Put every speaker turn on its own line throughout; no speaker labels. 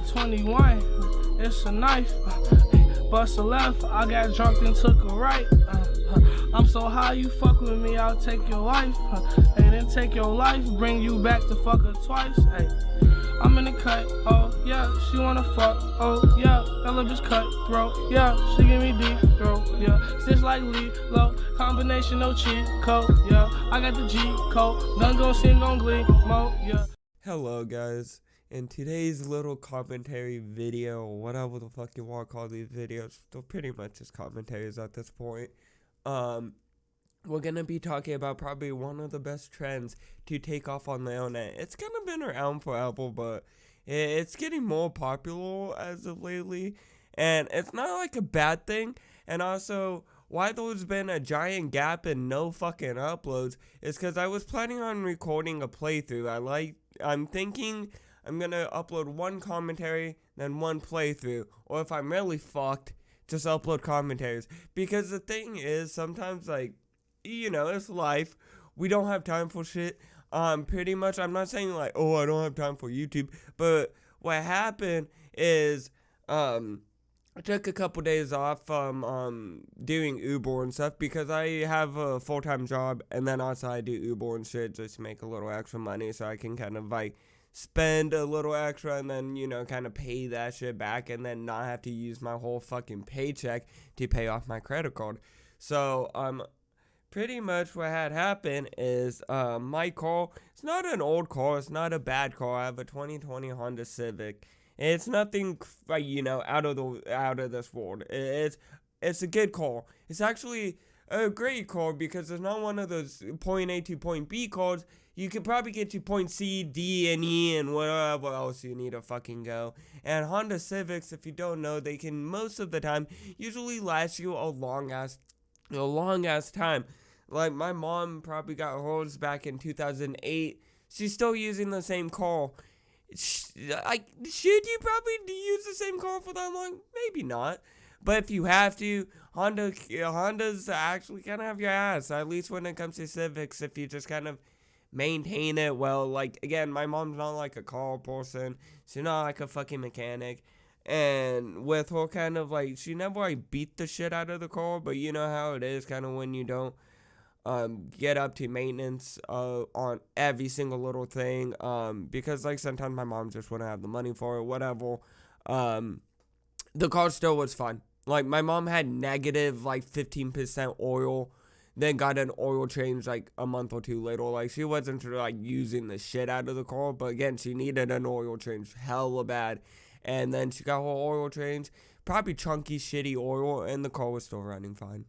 21, it's a knife. Bust a left, I got drunk and took a right. I'm so high, you fuck with me, I'll take your life. And then take your life, bring you back to fuck her twice. Hey, I'm in the cut, oh yeah, she wanna fuck, oh yeah, that little bitch cutthroat, yeah, she give me deep throat, yeah, stitch like low, combination no cheat code, yeah, I got the G code, done gon' sing on glee mode, yeah.
Hello guys, in today's little commentary video, whatever the fuck you want to call these videos, they're pretty much just commentaries at this point. We're gonna be talking about probably one of the best trends to take off on the internet. It's kind of been around forever, but it's getting more popular as of lately, and it's not like a bad thing. And also, why there's been a giant gap and no fucking uploads is because I was planning on recording a playthrough. I'm thinking I'm gonna upload one commentary, then one playthrough, or if I'm really fucked, just upload commentaries. Because the thing is, sometimes, like, you know, it's life. We don't have time for shit. Pretty much, I'm not saying like, oh, I don't have time for YouTube, but what happened is, I took a couple days off from, doing Uber and stuff, because I have a full-time job, and then also I do Uber and shit just to make a little extra money, so I can kind of, like, spend a little extra, and then, you know, kind of pay that shit back, and then not have to use my whole fucking paycheck to pay off my credit card. So, pretty much what had happened is, my car, it's not an old car, it's not a bad car. I have a 2020 Honda Civic. It's nothing, you know, out of this world. It's a good car. It's actually a great car because it's not one of those point A to point B cars. You could probably get to point C, D, and E, and whatever else you need to fucking go. And Honda Civics, if you don't know, they can most of the time usually last you a long ass time. Like, my mom probably got hers back in 2008. She's still using the same car. Should you probably use the same car for that long? Maybe not. But if you have to, Hondas actually kind of have your ass. At least when it comes to Civics, if you just kind of maintain it well. Like, again, my mom's not like a car person. She's not like a fucking mechanic. And with her kind of like, she never like beat the shit out of the car. But you know how it is kind of when you don't get up to maintenance on every single little thing, because like sometimes my mom just wouldn't have the money for it, whatever. The car still was fun. Like, my mom had negative like 15% oil, then got an oil change like a month or two later. Like, she wasn't like using the shit out of the car, but again, she needed an oil change hella bad, and then she got her oil change, probably chunky shitty oil, and the car was still running fine.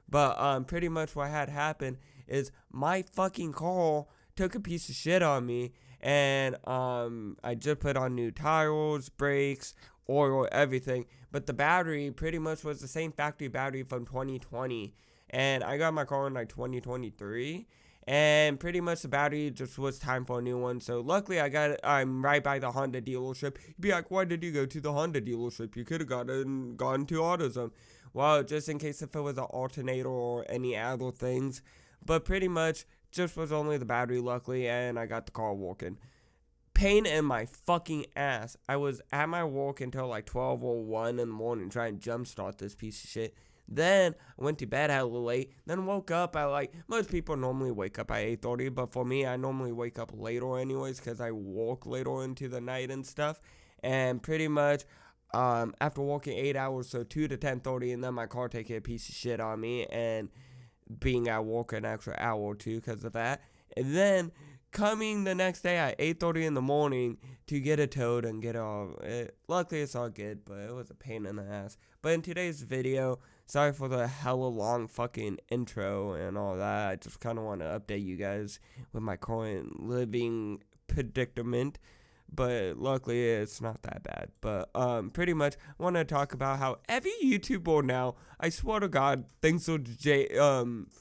But, pretty much what had happened is my fucking car took a piece of shit on me, and, I just put on new tires, brakes, oil, everything, but the battery pretty much was the same factory battery from 2020, and I got my car in, like, 2023, and pretty much the battery just was time for a new one. So luckily I'm right by the Honda dealership. You'd be like, why did you go to the Honda dealership? You could have gone to AutoZone. Well, just in case if it was an alternator or any other things. But pretty much just was only the battery, luckily, and I got the car working. Pain in my fucking ass. I was at my work until like 12 or 1 in the morning trying to jumpstart this piece of shit. Then I went to bed hella late, then woke up at like, most people normally wake up at 8:30, but for me, I normally wake up later anyways, because I work later into the night and stuff, and pretty much, after working 8 hours, so 2 to 10:30, and then my car taking a piece of shit on me, and being at work an extra hour or two because of that, and then coming the next day at 8:30 in the morning to get it towed and get it all, luckily it's all good, but it was a pain in the ass. But in today's video, sorry for the hella long fucking intro and all that, I just kind of want to update you guys with my current living predicament, but luckily it's not that bad. But pretty much I want to talk about how every YouTuber now, I swear to God, thinks of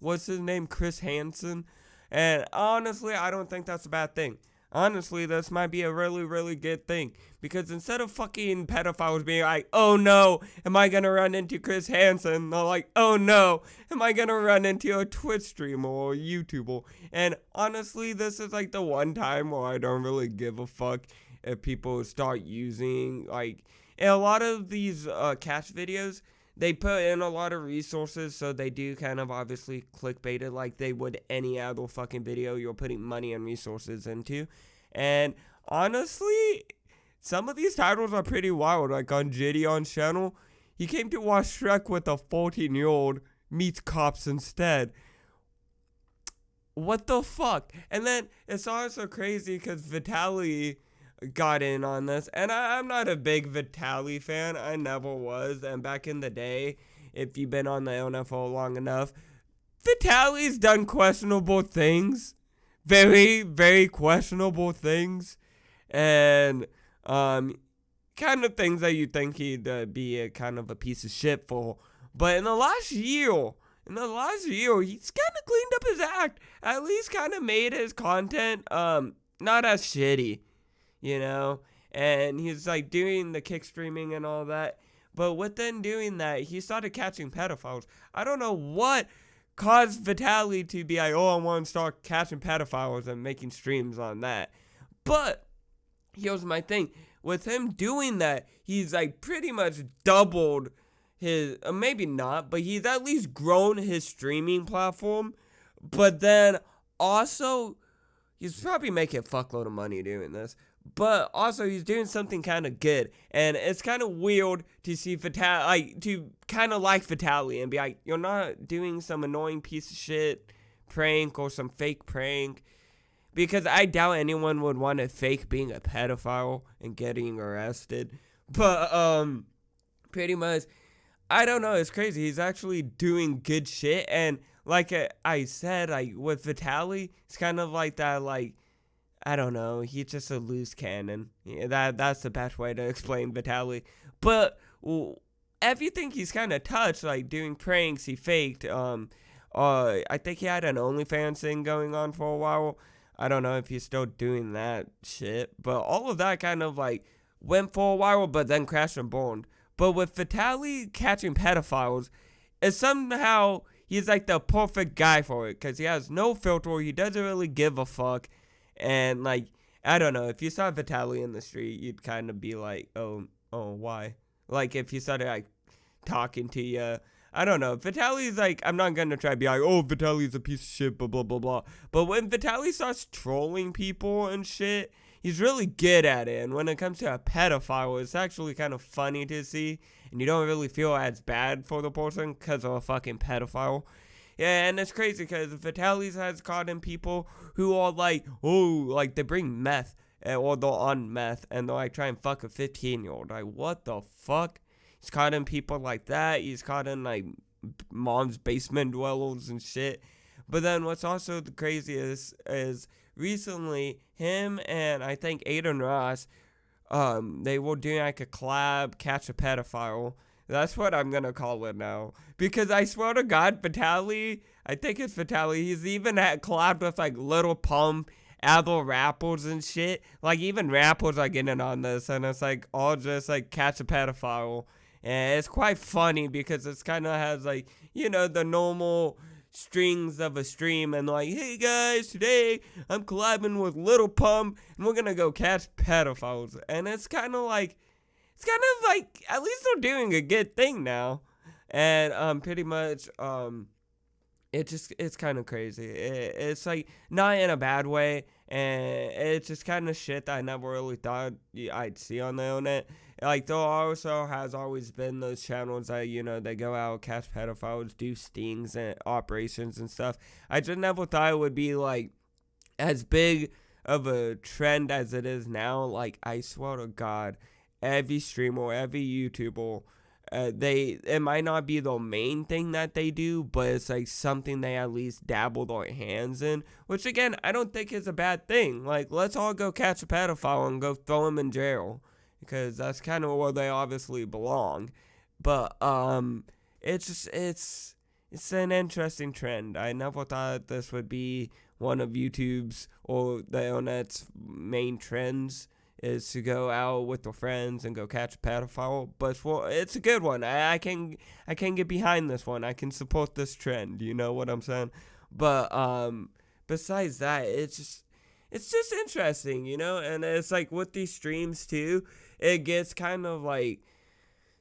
what's his name, Chris Hansen. And honestly, I don't think that's a bad thing. Honestly, this might be a really, really good thing. Because instead of fucking pedophiles being like, oh no, am I gonna run into Chris Hansen? They're like, oh no, am I gonna run into a Twitch streamer or a YouTuber? And honestly, this is like the one time where I don't really give a fuck if people start using, like, in a lot of these catch videos, they put in a lot of resources, so they do kind of obviously clickbait it like they would any other fucking video you're putting money and resources into. And honestly, some of these titles are pretty wild. Like on Gideon's channel, he came to watch Shrek with a 14-year-old meets cops instead. What the fuck? And then it's also crazy because Vitaly got in on this, and I'm not a big Vitaly fan. I never was. And back in the day, if you've been on the internet for long enough, Vitaly's done questionable things, very, very questionable things, and kind of things that you think he'd be a kind of a piece of shit for. But in the last year, he's kind of cleaned up his act. At least kind of made his content not as shitty, you know? And he's like doing the kick streaming and all that. But within doing that, he started catching pedophiles. I don't know what caused Vitaly to be like, oh, I want to start catching pedophiles and making streams on that. But here's my thing. With him doing that, he's like pretty much doubled his, maybe not, but he's at least grown his streaming platform. But then also, he's probably making a fuckload of money doing this. But also, he's doing something kind of good. And it's kind of weird to see Vitaly, like, to kind of like Vitaly and be like, you're not doing some annoying piece of shit prank or some fake prank. Because I doubt anyone would want to fake being a pedophile and getting arrested. But, pretty much, I don't know, it's crazy. He's actually doing good shit. And like I said, like, with Vitaly, it's kind of like that, like, I don't know, he's just a loose cannon. Yeah, that's the best way to explain Vitaly. But everything he's kind of touched, like doing pranks, he faked. I think he had an OnlyFans thing going on for a while. I don't know if he's still doing that shit. But all of that kind of like went for a while, but then crashed and burned. But with Vitaly catching pedophiles, it's somehow he's like the perfect guy for it. Because he has no filter, he doesn't really give a fuck. And, like, I don't know, if you saw Vitaly in the street, you'd kind of be like, oh, why? Like, if you started, like, talking to you, I don't know. Vitaly's, like, I'm not going to try to be like, oh, Vitaly's a piece of shit, blah, blah, blah, blah. But when Vitaly starts trolling people and shit, he's really good at it. And when it comes to a pedophile, it's actually kind of funny to see. And you don't really feel as bad for the person because of a fucking pedophile. Yeah, and it's crazy because Vitaly has caught in people who are like, oh, like they bring meth, or they're on meth, and they're like try and fuck a 15-year-old. Like, what the fuck? He's caught in people like that. He's caught in like mom's basement dwellers and shit. But then what's also the craziest is recently him and I think Aiden Ross, they were doing like a collab, Catch a Pedophile. That's what I'm gonna call it now. Because I swear to God, Vitaly, I think it's Vitaly, he's even collabed with like Lil Pump, other rappers and shit. Like even rappers are getting on this, and it's like all just like Catch a Pedophile. And it's quite funny because it's kind of has like, you know, the normal strings of a stream and like, hey guys, today I'm collabing with Lil Pump and we're gonna go catch pedophiles. And it's kind of like, at least they're doing a good thing now. And pretty much it's kind of crazy. It's like not in a bad way, and it's just kind of shit that I never really thought I'd see on the internet. Like there also has always been those channels that, you know, they go out, catch pedophiles, do stings and operations and stuff. I just never thought it would be like as big of a trend as it is now. Like I swear to God, every streamer, every YouTuber, it might not be the main thing that they do, but it's like something they at least dabble their hands in, which again, I don't think is a bad thing. Like, let's all go catch a pedophile and go throw him in jail, because that's kind of where they obviously belong. But, it's an interesting trend. I never thought this would be one of YouTube's or the internet's main trends, is to go out with their friends and go catch a pedophile. But it's a good one. I can get behind this one. I can support this trend. You know what I'm saying? But besides that, it's it's just interesting, you know? And it's like with these streams too, it gets kind of like,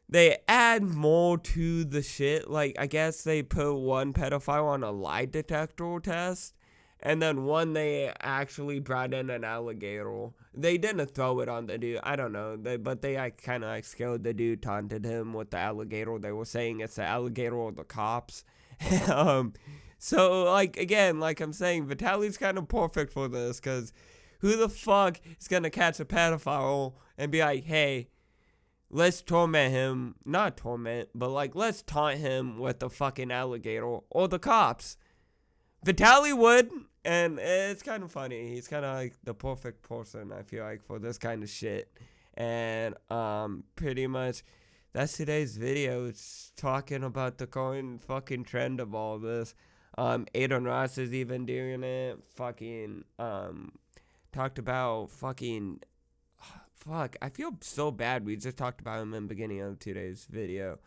they add more to the shit. Like, I guess they put one pedophile on a lie detector test, and then one they actually brought in an alligator. They didn't throw it on the dude. I don't know. But they kind of like scared the dude, taunted him with the alligator. They were saying it's the alligator or the cops. So, like, again, like I'm saying, Vitaly's kind of perfect for this, because who the fuck is going to catch a pedophile and be like, hey, let's torment him. Not torment, but like, let's taunt him with the fucking alligator or the cops. Vitaly would, and it's kind of funny. He's kind of like the perfect person, I feel like, for this kind of shit. And pretty much that's today's video. It's talking about the current fucking trend of all this. Adon Ross is even doing it. Fucking talked about fucking fuck. I feel so bad. We just talked about him in the beginning of today's video.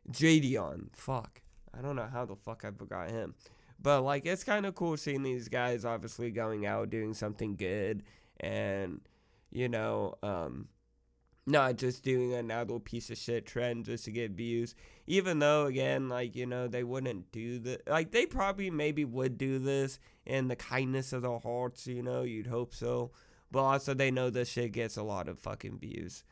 Jadion. Fuck. I don't know how the fuck I forgot him. But, like, it's kind of cool seeing these guys obviously going out, doing something good. And, you know, not just doing another piece of shit trend just to get views. Even though, again, like, you know, they wouldn't do this. Like, they probably maybe would do this in the kindness of their hearts, you know. You'd hope so. But also they know this shit gets a lot of fucking views.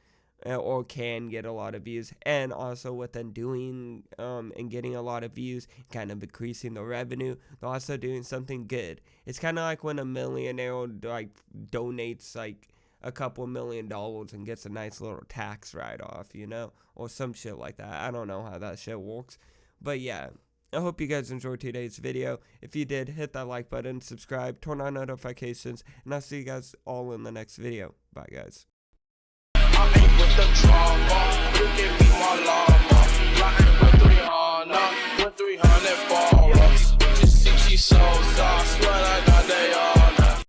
Or can get a lot of views. And also with them doing and getting a lot of views, kind of increasing the revenue, they're also doing something good. It's kind of like when a millionaire like donates like a couple $1 million and gets a nice little tax write-off, you know, or some shit like that. I don't know how that shit works, but yeah, I hope you guys enjoyed today's video. If you did, hit that like button, subscribe, turn on notifications, and I'll see you guys all in the next video. Bye, guys.